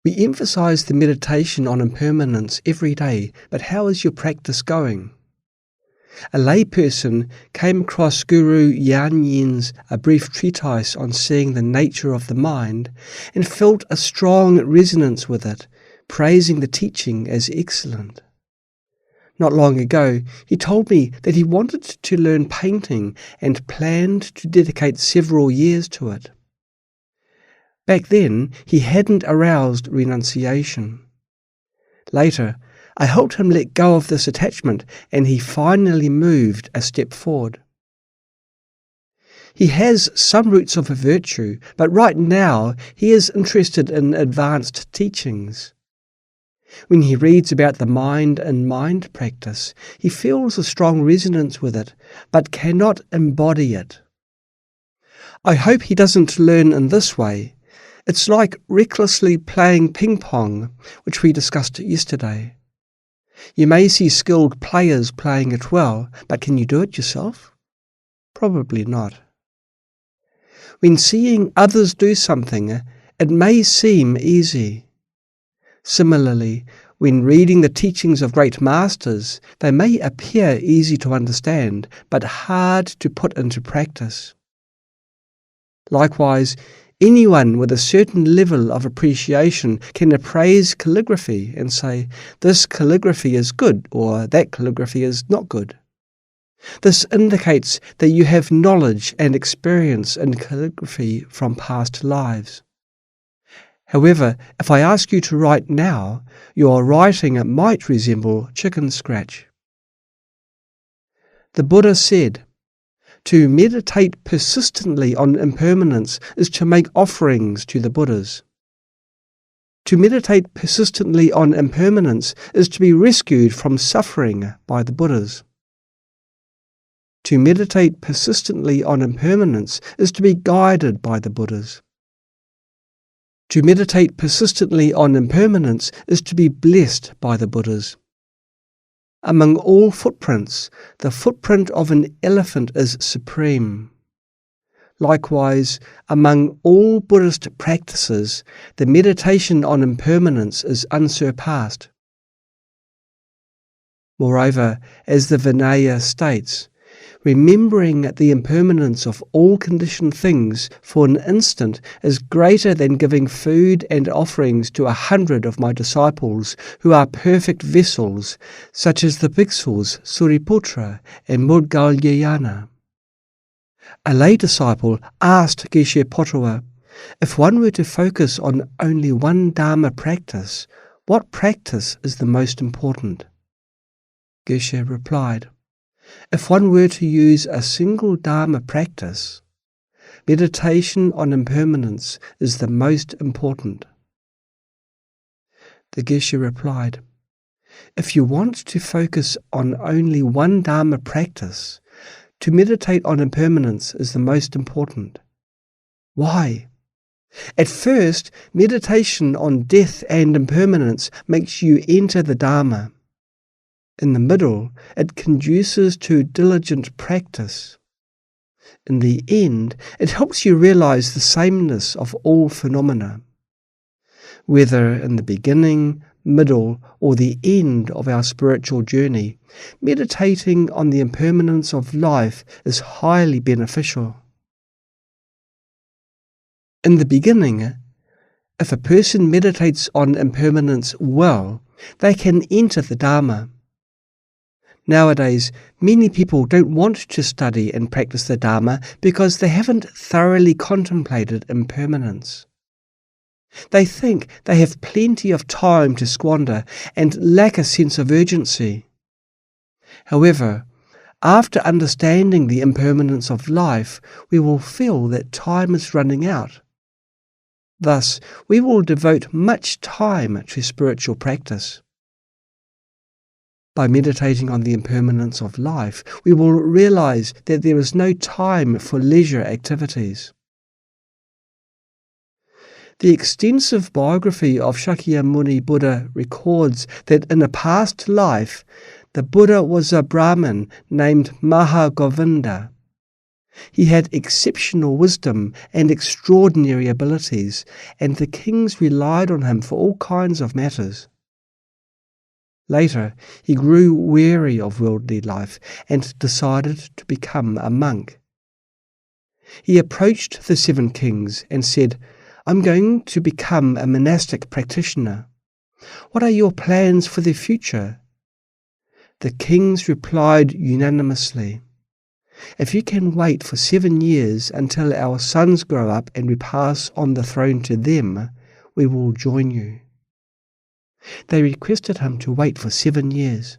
We emphasize the meditation on impermanence every day, but how is your practice going? A layperson came across Guru Yiming's A Brief Treatise on Seeing the Nature of the Mind and felt a strong resonance with it, praising the teaching as excellent. Not long ago, he told me that he wanted to learn painting and planned to dedicate several years to it. Back then, he hadn't aroused renunciation. Later, I helped him let go of this attachment, and he finally moved a step forward. He has some roots of a virtue, but right now he is interested in advanced teachings. When he reads about the mind and mind practice, he feels a strong resonance with it, but cannot embody it. I hope he doesn't learn in this way. It's like recklessly playing ping pong, which we discussed yesterday. You may see skilled players playing it well, but can you do it yourself? Probably not. When seeing others do something, it may seem easy. Similarly, when reading the teachings of great masters, they may appear easy to understand, but hard to put into practice. Likewise, anyone with a certain level of appreciation can appraise calligraphy and say, this calligraphy is good or that calligraphy is not good. This indicates that you have knowledge and experience in calligraphy from past lives. However, if I ask you to write now, your writing might resemble chicken scratch. The Buddha said, to meditate persistently on impermanence is to make offerings to the Buddhas. To meditate persistently on impermanence is to be rescued from suffering by the Buddhas. To meditate persistently on impermanence is to be guided by the Buddhas. To meditate persistently on impermanence is to be blessed by the Buddhas. Among all footprints, the footprint of an elephant is supreme. Likewise, among all Buddhist practices, the meditation on impermanence is unsurpassed. Moreover, as the Vinaya states, remembering the impermanence of all conditioned things for an instant is greater than giving food and offerings to 100 of my disciples who are perfect vessels, such as the bhiksus Suriputra and Mudgalyayana. A lay disciple asked Geshe Potawa, if one were to focus on only one Dharma practice, what practice is the most important? Geshe replied, if one were to use a single Dharma practice, meditation on impermanence is the most important. The Geshe replied, if you want to focus on only one Dharma practice, to meditate on impermanence is the most important. Why? At first, meditation on death and impermanence makes you enter the Dharma. In the middle, it conduces to diligent practice. In the end, it helps you realize the sameness of all phenomena. Whether in the beginning, middle, or the end of our spiritual journey, meditating on the impermanence of life is highly beneficial. In the beginning, if a person meditates on impermanence well, they can enter the Dharma. Nowadays, many people don't want to study and practice the Dharma because they haven't thoroughly contemplated impermanence. They think they have plenty of time to squander and lack a sense of urgency. However, after understanding the impermanence of life, we will feel that time is running out. Thus, we will devote much time to spiritual practice. By meditating on the impermanence of life, we will realize that there is no time for leisure activities. The extensive biography of Shakyamuni Buddha records that in a past life, the Buddha was a Brahmin named Mahagovinda. He had exceptional wisdom and extraordinary abilities, and the kings relied on him for all kinds of matters. Later, he grew weary of worldly life and decided to become a monk. He approached the 7 kings and said, "I'm going to become a monastic practitioner. What are your plans for the future?" The kings replied unanimously, "If you can wait for 7 years until our sons grow up and we pass on the throne to them, we will join you." They requested him to wait for 7 years.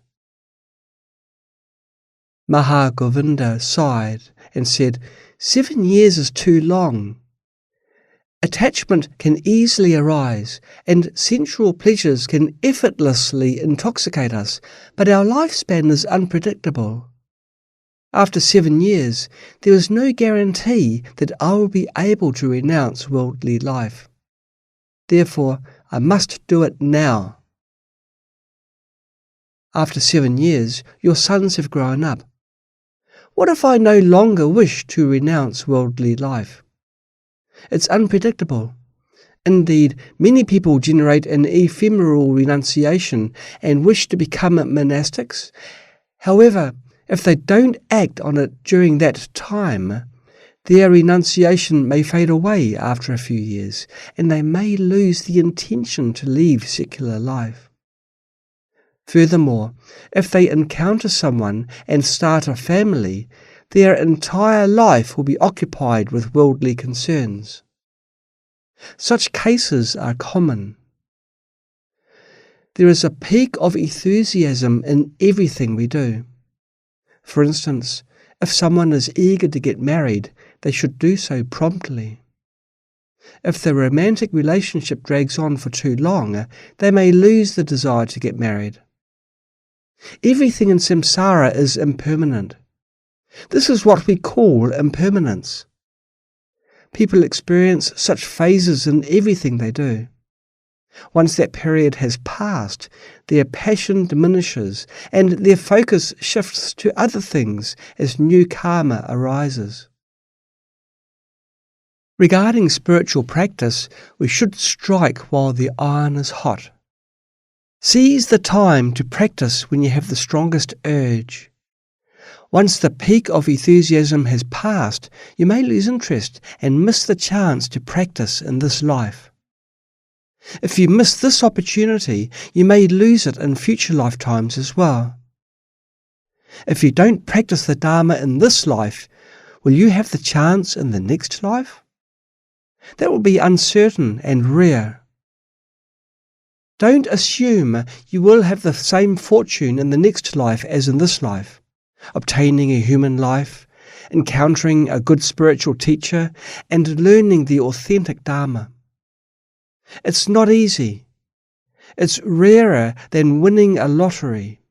Mahagovinda sighed and said, "7 years is too long. Attachment can easily arise, and sensual pleasures can effortlessly intoxicate us, but our lifespan is unpredictable. After 7 years, there is no guarantee that I will be able to renounce worldly life. Therefore, I must do it now." After 7 years, your sons have grown up. What if I no longer wish to renounce worldly life? It's unpredictable. Indeed, many people generate an ephemeral renunciation and wish to become monastics. However, if they don't act on it during that time, their renunciation may fade away after a few years, and they may lose the intention to leave secular life. Furthermore, if they encounter someone and start a family, their entire life will be occupied with worldly concerns. Such cases are common. There is a peak of enthusiasm in everything we do. For instance, if someone is eager to get married, they should do so promptly. If the romantic relationship drags on for too long, they may lose the desire to get married. Everything in samsara is impermanent. This is what we call impermanence. People experience such phases in everything they do. Once that period has passed, their passion diminishes and their focus shifts to other things as new karma arises. Regarding spiritual practice, we should strike while the iron is hot. Seize the time to practice when you have the strongest urge. Once the peak of enthusiasm has passed, you may lose interest and miss the chance to practice in this life. If you miss this opportunity, you may lose it in future lifetimes as well. If you don't practice the Dharma in this life, will you have the chance in the next life? That will be uncertain and rare. Don't assume you will have the same fortune in the next life as in this life, obtaining a human life, encountering a good spiritual teacher, and learning the authentic Dharma. It's not easy. It's rarer than winning a lottery.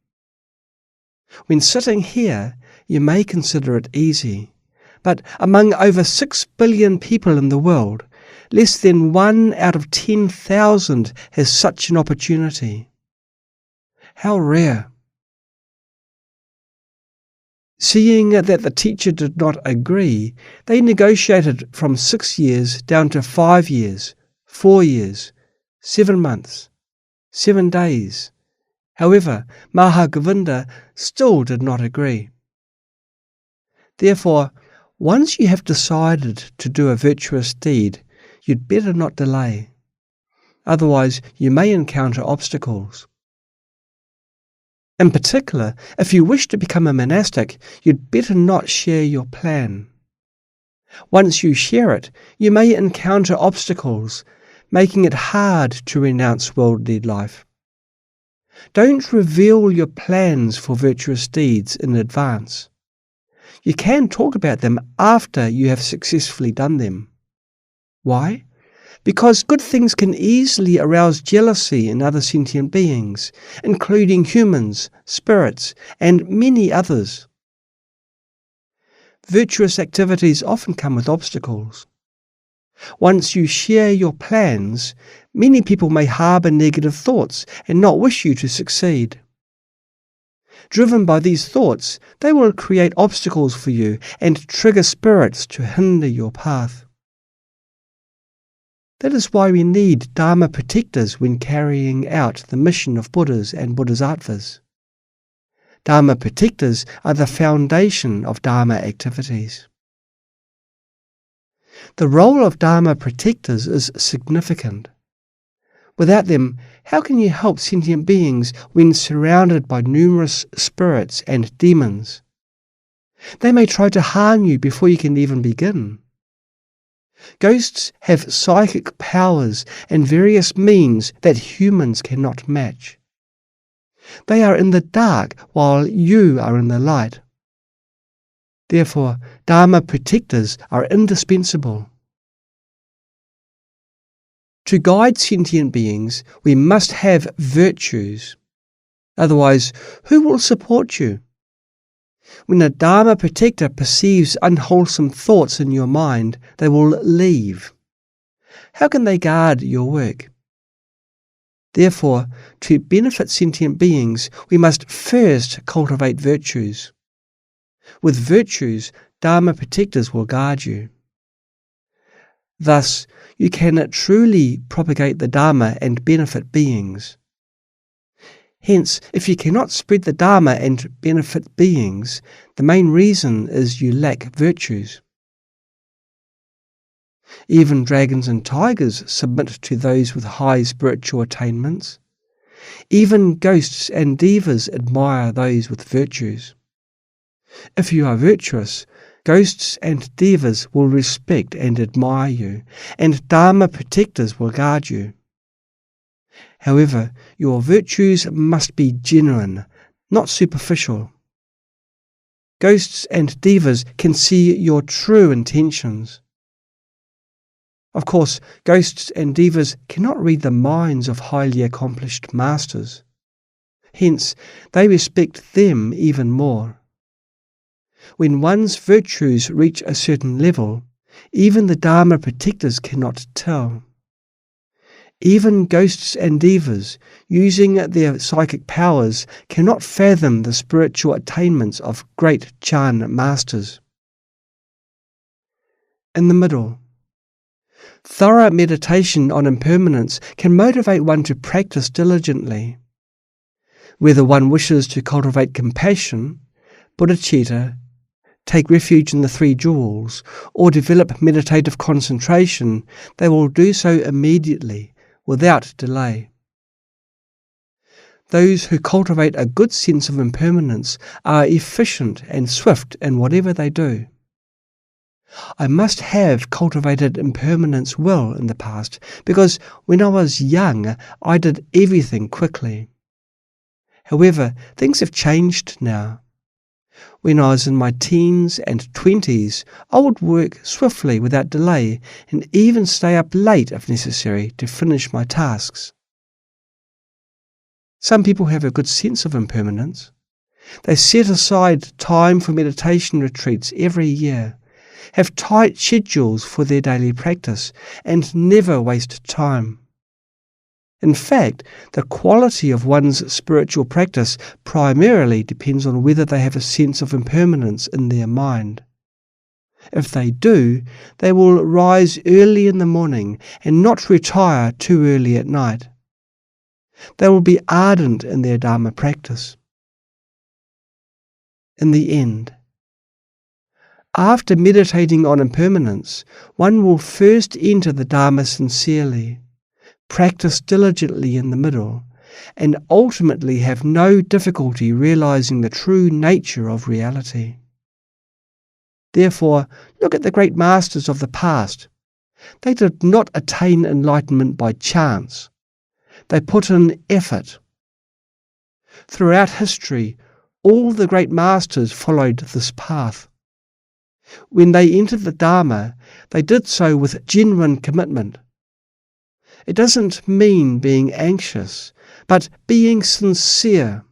When sitting here, you may consider it easy, but among over 6 billion people in the world, less than 1 out of 10,000 has such an opportunity. How rare. Seeing that the teacher did not agree, they negotiated from 6 years down to 5 years, 4 years, 7 months, 7 days. However, Mahagovinda still did not agree. Therefore, once you have decided to do a virtuous deed, you'd better not delay. Otherwise, you may encounter obstacles. In particular, if you wish to become a monastic, you'd better not share your plan. Once you share it, you may encounter obstacles, making it hard to renounce worldly life. Don't reveal your plans for virtuous deeds in advance. You can talk about them after you have successfully done them. Why? Because good things can easily arouse jealousy in other sentient beings, including humans, spirits, and many others. Virtuous activities often come with obstacles. Once you share your plans, many people may harbour negative thoughts and not wish you to succeed. Driven by these thoughts, they will create obstacles for you and trigger spirits to hinder your path. That is why we need Dharma protectors when carrying out the mission of Buddhas and Bodhisattvas. Dharma protectors are the foundation of Dharma activities. The role of Dharma protectors is significant. Without them, how can you help sentient beings when surrounded by numerous spirits and demons? They may try to harm you before you can even begin. Ghosts have psychic powers and various means that humans cannot match. They are in the dark while you are in the light. Therefore, Dharma protectors are indispensable. To guide sentient beings, we must have virtues. Otherwise, who will support you? When a Dharma protector perceives unwholesome thoughts in your mind, they will leave. How can they guard your work? Therefore, to benefit sentient beings, we must first cultivate virtues. With virtues, Dharma protectors will guard you. Thus, you can truly propagate the Dharma and benefit beings. Hence, if you cannot spread the Dharma and benefit beings, the main reason is you lack virtues. Even dragons and tigers submit to those with high spiritual attainments. Even ghosts and devas admire those with virtues. If you are virtuous, ghosts and devas will respect and admire you, and Dharma protectors will guard you. However, your virtues must be genuine, not superficial. Ghosts and devas can see your true intentions. Of course, ghosts and devas cannot read the minds of highly accomplished masters. Hence, they respect them even more. When one's virtues reach a certain level, even the Dharma protectors cannot tell. Even ghosts and devas, using their psychic powers, cannot fathom the spiritual attainments of great Chan masters. In the middle, thorough meditation on impermanence can motivate one to practice diligently. Whether one wishes to cultivate compassion, bodhicitta, take refuge in the three jewels, or develop meditative concentration, they will do so immediately, without delay. Those who cultivate a good sense of impermanence are efficient and swift in whatever they do. I must have cultivated impermanence well in the past, because when I was young, I did everything quickly. However, things have changed now. When I was in my teens and 20s, I would work swiftly without delay and even stay up late if necessary to finish my tasks. Some people have a good sense of impermanence. They set aside time for meditation retreats every year, have tight schedules for their daily practice, and never waste time. In fact, the quality of one's spiritual practice primarily depends on whether they have a sense of impermanence in their mind. If they do, they will rise early in the morning and not retire too early at night. They will be ardent in their Dharma practice. In the end, after meditating on impermanence, one will first enter the Dharma sincerely, practice diligently in the middle, and ultimately have no difficulty realizing the true nature of reality. Therefore, look at the great masters of the past. They did not attain enlightenment by chance. They put in effort. Throughout history, all the great masters followed this path. When they entered the Dharma, they did so with genuine commitment. It doesn't mean being anxious, but being sincere.